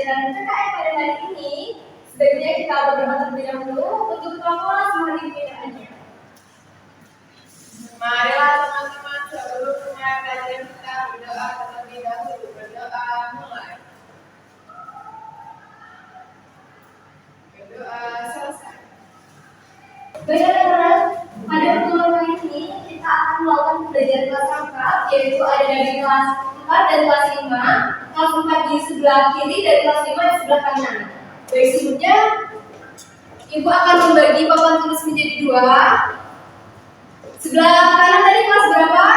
pembelajaran PKN pada hari ini, sebaiknya kita berdoa terlebih dahulu untuk pelaporan hari ini. Marilah teman-teman sebelum mulai belajar kita berdoa terlebih dahulu. Berdoa mulai. Berdoa selesai. Baiklah, pada pertemuan kali ini kita akan melakukan pembelajaran kelas lengkap, yaitu ada dari kelas 4 dan kelas 5. Kelas 4 di sebelah kiri dan kelas 5 di sebelah kanan. Baik, sebelumnya Ibu akan membagi papan tulis menjadi 2. Sebelah kanan tadi kelas berapa?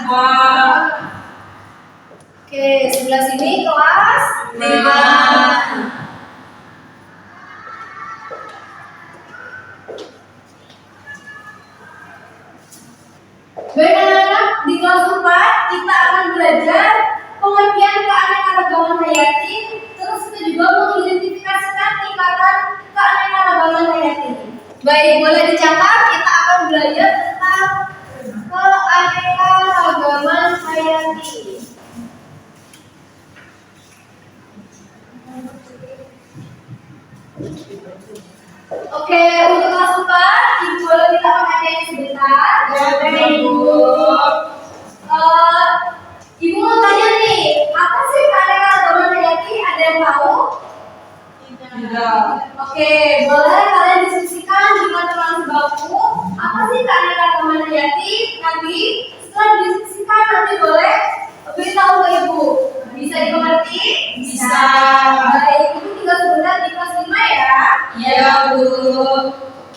4. Oke, sebelah sini kelas 5. Baik anak-anak, di kelas 4 kita akan belajar pengertian keanekaragaman hayati, terus kita juga mengidentifikasikan tingkatan keanekaragaman hayati. Baik, boleh dicatat, kita akan belajar tentang keanekaragaman hayati. Oke, untuk kelas 4, Ibu boleh minta perhatiannya sebentar. Ya, Ibu. Ibu mau tanya nih, apa sih keanekaragaman hayati? Ada yang tahu? Tidak. Oke, boleh kalian diskusikan dengan teman sebaku. Apa sih keanekaragaman hayati? Nanti setelah didiskusikan nanti boleh beritahu ke Ibu. Bisa dimengerti? Bisa. Baik, Ibu tinggal sebentar di kelas 5 ya. Iya, Bu.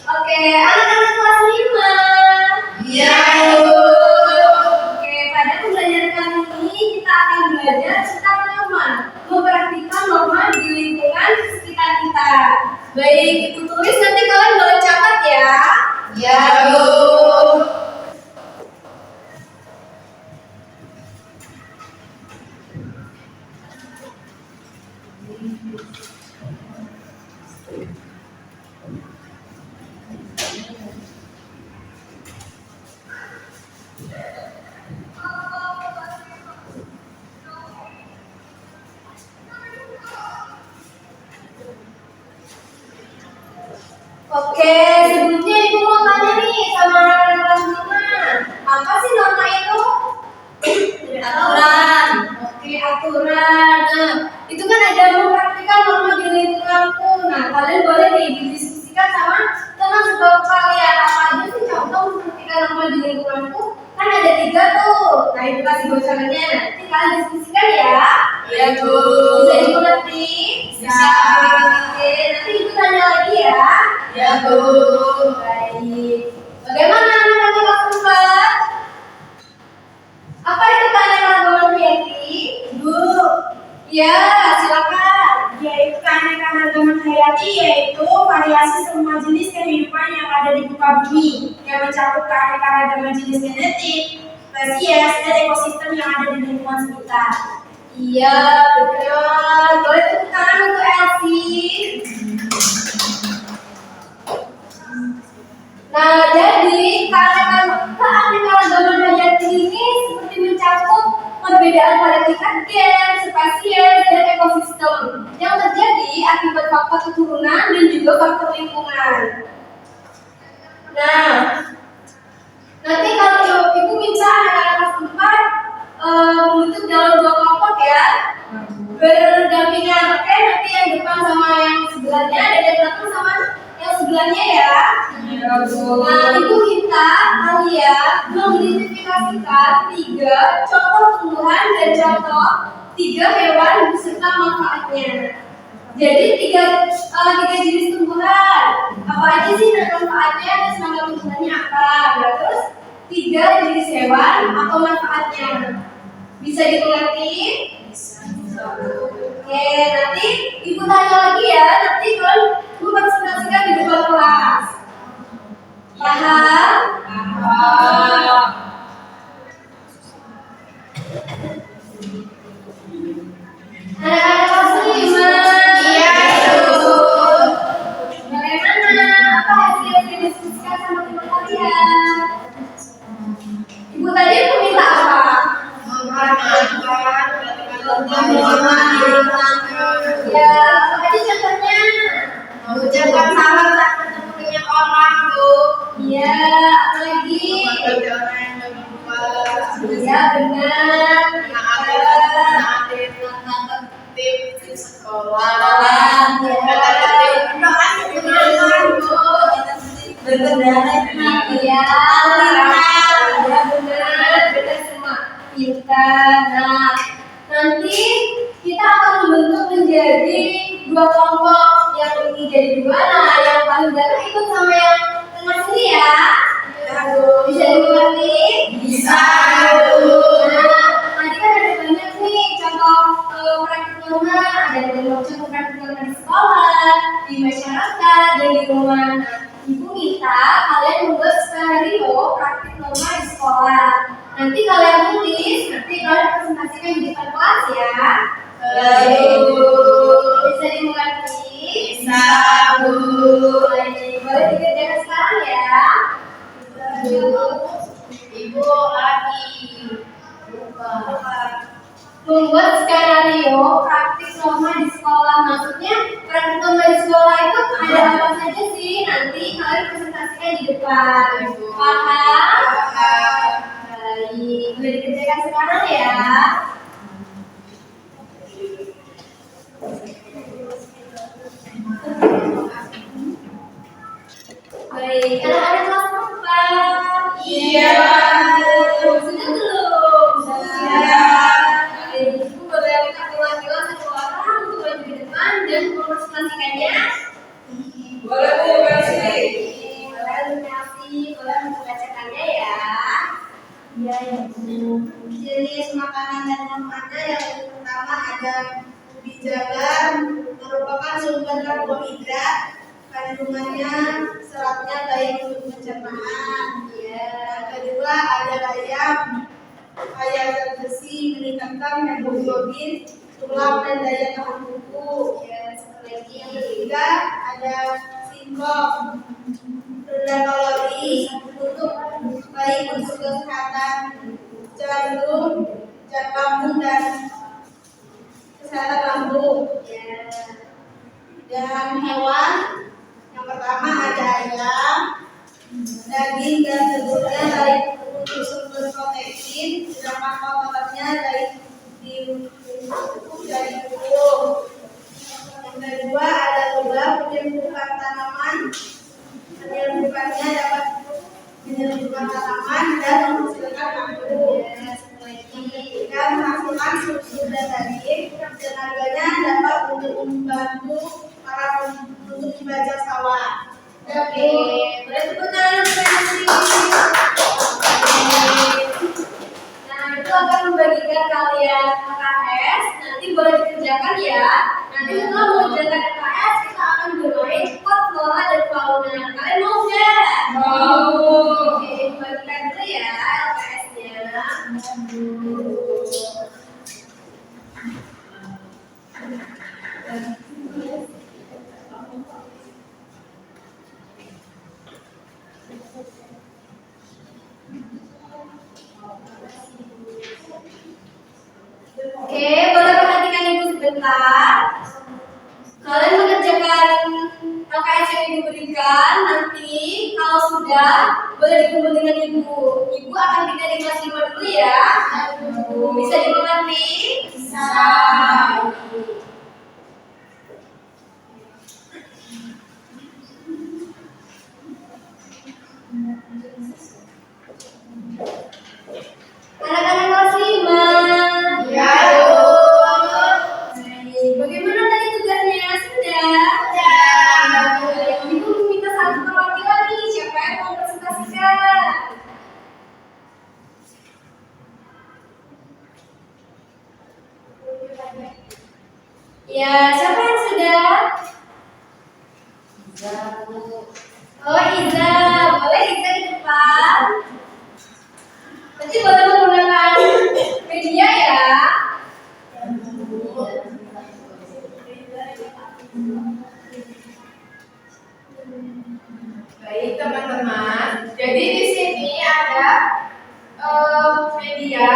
Oke, anak-anak kelas 5. Iya, Bu. Oke, pada pembelajaran kali ini kita akan belajar tentang norma, memperhatikan norma di lingkungan sekitar kita. Baik, Ibu tulis, nanti kalian boleh catat ya. Iya, Bu. Oke, sebelumnya Ibu mau tanya nih sama anak-anak kelas 5. Apa sih norma itu? Aturan. Oke, aturan. Nah, itu kan ada mempraktikkan norma di lingkunganku. Nah, kalian boleh nih didiskusikan sama teman sebapak kalian. Apa aja sih contoh mempraktikkan norma di lingkunganku? Kan ada 3 tuh. Nah, Ibu kasih bocorannya. Nanti kalian diskusikan ya. Iya, Bu. Bisa dimengerti? Bisa. Oke, nanti Ibu tanya lagi ya. Iya, Bu. Baik. Bagaimana anak-anak kelas 4? Apa itu keanekaragaman hayati? Bu. Ya, silakan. Yaitu keanekaragaman hayati yaitu variasi semua jenis kehidupan yang ada di muka bumi yang mencakup keanekaragaman jenis genetik, spesies, dan ekosistem yang ada di lingkungan sekitar. Iya, betul. Boleh tepuk tangan untuk Elsie. Nah, jadi keanekaragaman hayati ini seperti mencakup perbedaan pada tingkat gen, spesies, dan ekosistem yang terjadi akibat faktor keturunan dan juga faktor lingkungan. Nah, nanti kalau Ibu minta anak-anak kelas 4 membentuk dalam 2 kelompok ya, berdampingan. Oke, nanti yang depan sama yang sebelahnya dan yang belakang sama yang sebelahnya ya. Iya, Bu. Nah, Ibu minta kalian mengidentifikasikan 3 contoh tumbuhan dan contoh 3 hewan beserta manfaatnya. Jadi 3 jenis tumbuhan. Apa aja sih manfaatnya dan semangat tumbuhannya apa? Nah, terus 3 jenis hewan atau manfaatnya. Bisa dimengerti? Bisa. Oke, nanti Ibu tanya lagi ya. Nanti kalian mempresentasikan di depan kelas. Paham? Paham. Anak-anak kelas 5. Iya, Bu. Bagaimana? Apa hasil yang didiskusikan sama teman kalian? Ibu tadi meminta apa? Memperhatikan norma di lingkungan. sekolah. Iya, benar semua. Kita, nah, nanti kita akan membentuk menjadi dua kelompok. Yang ini jadi dua, nah yang paling belakang ikut sama yang tengah sini ya. Bisa dimengerti? Bisa. Nah, nanti kan ada banyak nih contoh praktik norma, ada contoh praktik norma di sekolah, di masyarakat, dan di rumah. Nah, Ibu minta kalian membuat skenario praktik norma di sekolah. Nanti kalian tulis, nanti kalian presentasikan di depan kelas ya. Bisa dimengerti? Bisa, Bu. Boleh dikerjakan sekarang ya. Ibu lagi lupa. Membuat skenario praktik norma di sekolah. Maksudnya praktik norma di sekolah itu ada apa saja sih? Nanti kalian presentasikan di depan. Paham? Baik, boleh dikerjakan sekarang ya. Baik, anak-anak kelas berapa? Iya. Sudah belum? Sudah. Baik, Ibu boleh minta perwakilan satu orang untuk maju ke depan dan mempresentasikannya. Boleh, Bu, kasih. Boleh kasih, boleh membacakannya ya. Iya, ya, Bu. Jenis makanan dan makanan yang pertama ada ubi jalar, merupakan sumber karbohidrat. Kandungannya seratnya baik untuk pencernaan. Yang kedua ada ayam zat besi meningkatkan hemoglobin, tulang dan daya tahan tubuh. Satu lagi yang ketiga ada singkong, rendah kalori, untuk baik untuk kesehatan jantung, lambung dan kesehatan lambung. Dan hewan yang pertama ada ayam, daging dan telurnya dari untuk sumber protein, sedangkan kotorannya dari burung. Yang kedua ada lobak, penyembuhan tanaman. Penyembuhannya dapat menyembuhkan tanaman dan menghasilkan madu. Dan menghasilkan susu dan daging. Tenaganya dapat untuk membantu para untuk membaca sawah. Oke, boleh tepuk tangan untuk Nah, itu akan membagikan kalian KKS. Nanti boleh dikerjakan ya. Nanti setelah mengerjakan KKS, kita akan bermain pot flora dan fauna. Kalian mau nggak? Mau. Oke, bagikan dulu ya LKS-nya. Oke, boleh perhatikan Ibu sebentar. Kalian mengerjakan LKS yang Ibu berikan. Nanti kalau sudah, boleh dikumpul dengan Ibu. Ibu akan pindah di kelas 5 dulu ya. Bisa dimengerti? Bisa. Anak-anak kelas 5. Ya, Bu. Baik, bagaimana tadi tugasnya? Sudah? Baik, Ibu meminta satu perwakilan nih. Siapa yang mau presentasikan? Ya, siapa yang sudah? Oh, Iza. Boleh Iza di depan? Nanti boleh menggunakan media ya. Baik, teman-teman. Jadi di sini ada media,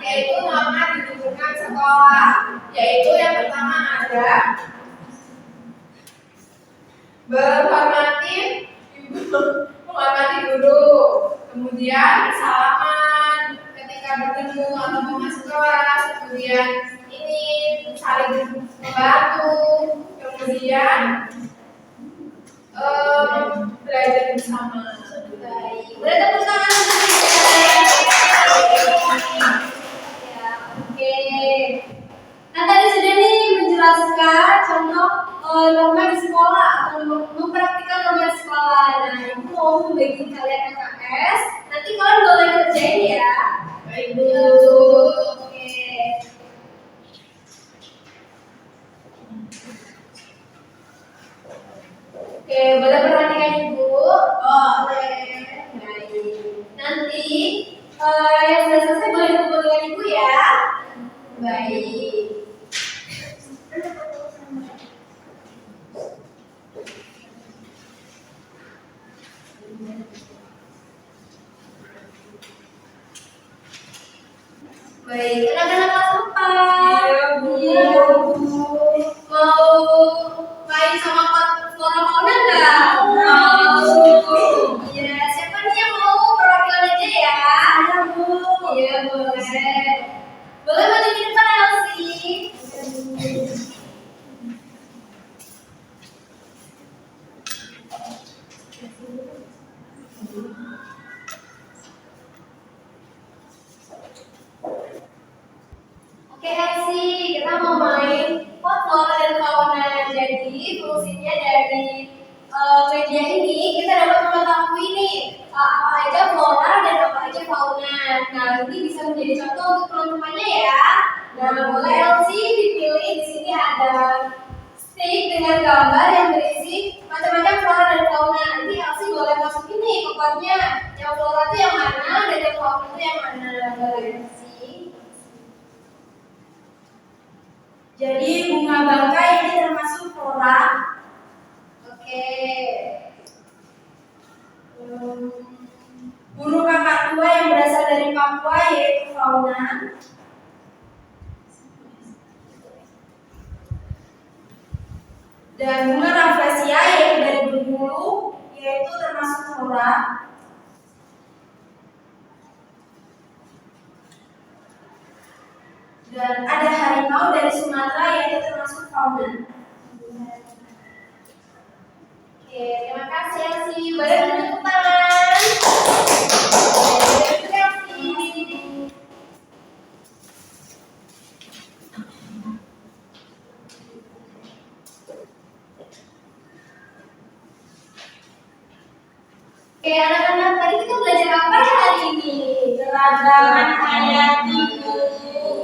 yaitu norma di lingkungan sekolah. Yaitu yang pertama ada menghormati guru, kemudian salaman ketika bertemu atau masuk kelas, kemudian ini saling membantu, kemudian belajar bersama. Baik, boleh tepuk tangan untuk ya, oke. Nah tadi sudah nih menjelaskan contoh norma di sekolah atau mempraktikkan norma di sekolah. Nah ibu mau membagi kalian KKS. Nanti kalian boleh kerjain ya. Baik, Bu. Oke. Oke, boleh perhatikan ibu. Boleh. Baik. Nanti yang sudah selesai boleh kumpul dengan ibu ya. Baik. Baik, anak-anak kelas 4. Iya, Bu. Iya, Bu. Mau main sama flora fauna enggak? Mau. Iya, siapa nih yang mau perwakilan aja ya? Ada, Bu. Iya, boleh. Boleh maju ke depan, Elsie. Oke Elsie, kita mau main flora dan fauna. Jadi fungsinya dari media ini kita dapat mengetahui nih apa aja flora dan apa aja fauna. Nah ini bisa menjadi contoh untuk teman-temannya ya. Nah boleh Elsie dipilih, di sini ada stick dengan gambar yang berisi macam-macam flora dan fauna. Nanti Elsie boleh masukin nih ke potnya. Yang flora itu yang mana dan yang fauna itu yang mana. Boleh Elsie. Jadi bunga bangkai ini termasuk flora. Oke. Burung kakak tua yang berasal dari Papua yaitu fauna. Dan bunga rafflesia yaitu dari berbulu yaitu termasuk flora. Dan ada harimau dari Sumatera yaitu termasuk fauna. Oke, terima kasih Elsie. Boleh tepuk tangan. Terima kasih. Oke, anak-anak tadi kita belajar apa ya hari ini? Keragaman hayati.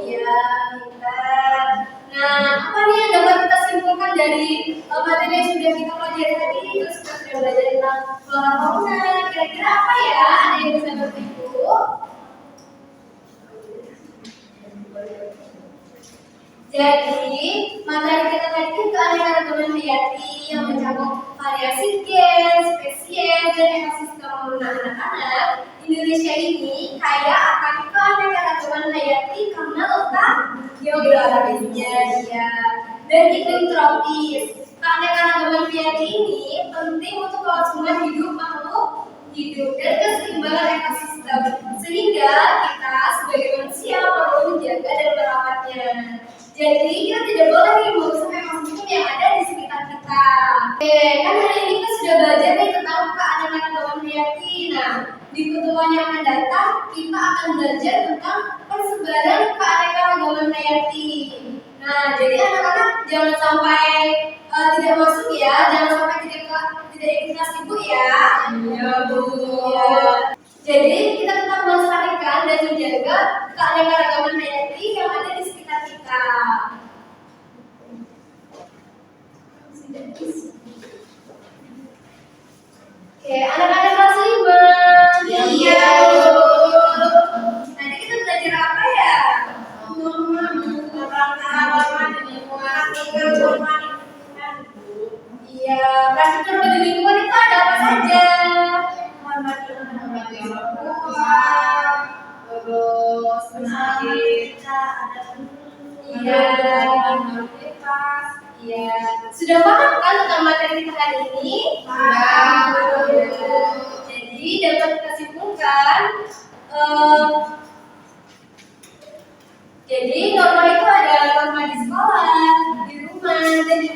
Iya, pintar. Nah, apa nih yang dapat kita simpulkan dari materi yang sudah kita pelajari tadi? Terus kita sudah belajar tentang flora fauna. Kira-kira apa ya? Ada yang bisa bantu Ibu? Jadi, materi kita tadi kan keanekaragaman hayati yang mencakup variasi gen, spesies, dan ekosistem. Nah, anak-anak, Indonesia ini kaya akan keanekaragaman hayati karena letak geografisnya ya, dan iklim tropis. Keanekaragaman hayati ini penting untuk kelangsungan hidup makhluk hidup dan keseimbangan ekosistem, sehingga kita sebagai manusia perlu menjaga dan merawatnya. Jadi kita tidak boleh merusak ekosistem yang ada di sekitar kita. Oke, kan hari ini kita sudah belajar nih tentang keanekaragaman hayati. Nah, di pertemuan yang akan datang kita akan belajar tentang persebaran keanekaragaman hayati. Nah, jadi anak-anak jangan sampai tidak masuk ya, jangan sampai tidak ikut kelas ibu ya. Iya, Bu. Ya. Jadi kita tetap melestarikan dan menjaga keanekaragaman hayati yang ada di sekitar kita. Oke, anak-anak kelas 5. Iya. Nanti kita belajar apa ya? Iya, praktik berbagi lingkungan itu ada apa saja? Terus Iya, iya. Sudah paham kan tentang materi kita hari ini? Paham. Jadi dapat kita simpulkan. Jadi norma itu ada norma di sekolah, di rumah,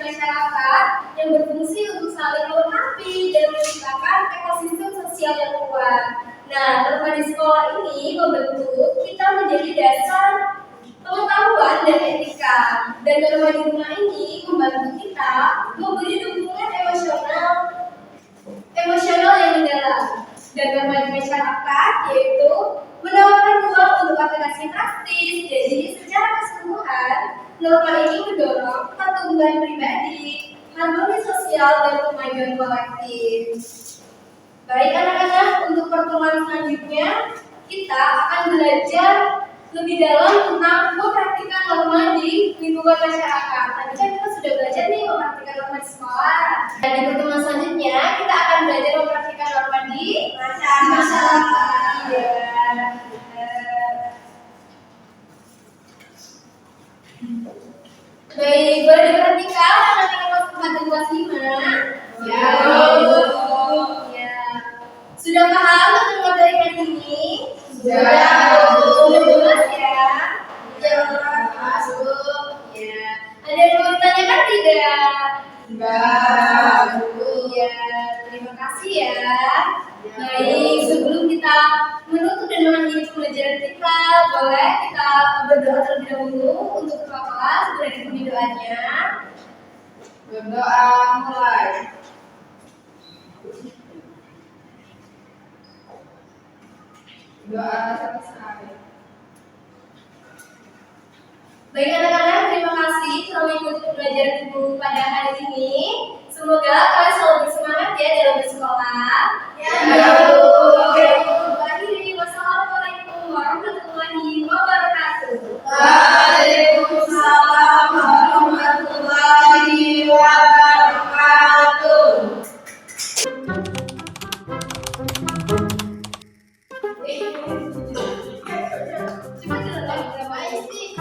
masyarakat yang berfungsi untuk saling melengkapi dan menciptakan ekosistem sosial yang kuat. Nah, norma di sekolah ini membentuk kita menjadi dasar pengetahuan dan etika. Dan norma di rumah ini membantu kita memberi dukungan emosional yang mendalam. Dan norma di masyarakat yaitu menawarkan ruang untuk aplikasi praktis. Jadi secara keseluruhan, norma ini mendorong pertumbuhan pribadi, harmoni sosial, dan kemajuan kolektif. Baik anak-anak, untuk pertemuan selanjutnya kita akan belajar lebih dalam tentang mempraktikkan norma di lingkungan masyarakat. Tadi kan kita sudah belajar nih mempraktikkan norma di sekolah. Dan di pertemuan selanjutnya kita akan belajar mempraktikkan norma di masyarakat. Ya. Baik, boleh diperhatikan anak-anak kelas 4 dan kelas 5? Ya. Ya. Sudah paham tentang materi hari ini? Sudah. Sudah jelas ya? Jelas. Ya. Ada yang mau ditanyakan tidak? Enggak. Ya. Terima kasih ya. Baik, sebelum kita menutup dan mengakhiri pembelajaran kita, boleh kita berdoa terlebih dahulu untuk ketua kelas. Boleh dipimpin doanya. Berdoa mulai. Doa selesai. Baik anak-anak, terima kasih telah mengikuti pembelajaran ibu pada hari ini. Semoga kalian selalu bersemangat ya dalam bersekolah. Ya. Akhiri, wassalamualaikum warahmatullahi wabarakatuh. Waalaikumsalam warahmatullahi wabarakatuh. Coba cerita berapa sih?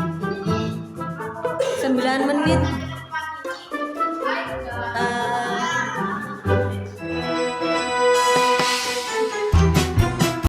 9 menit.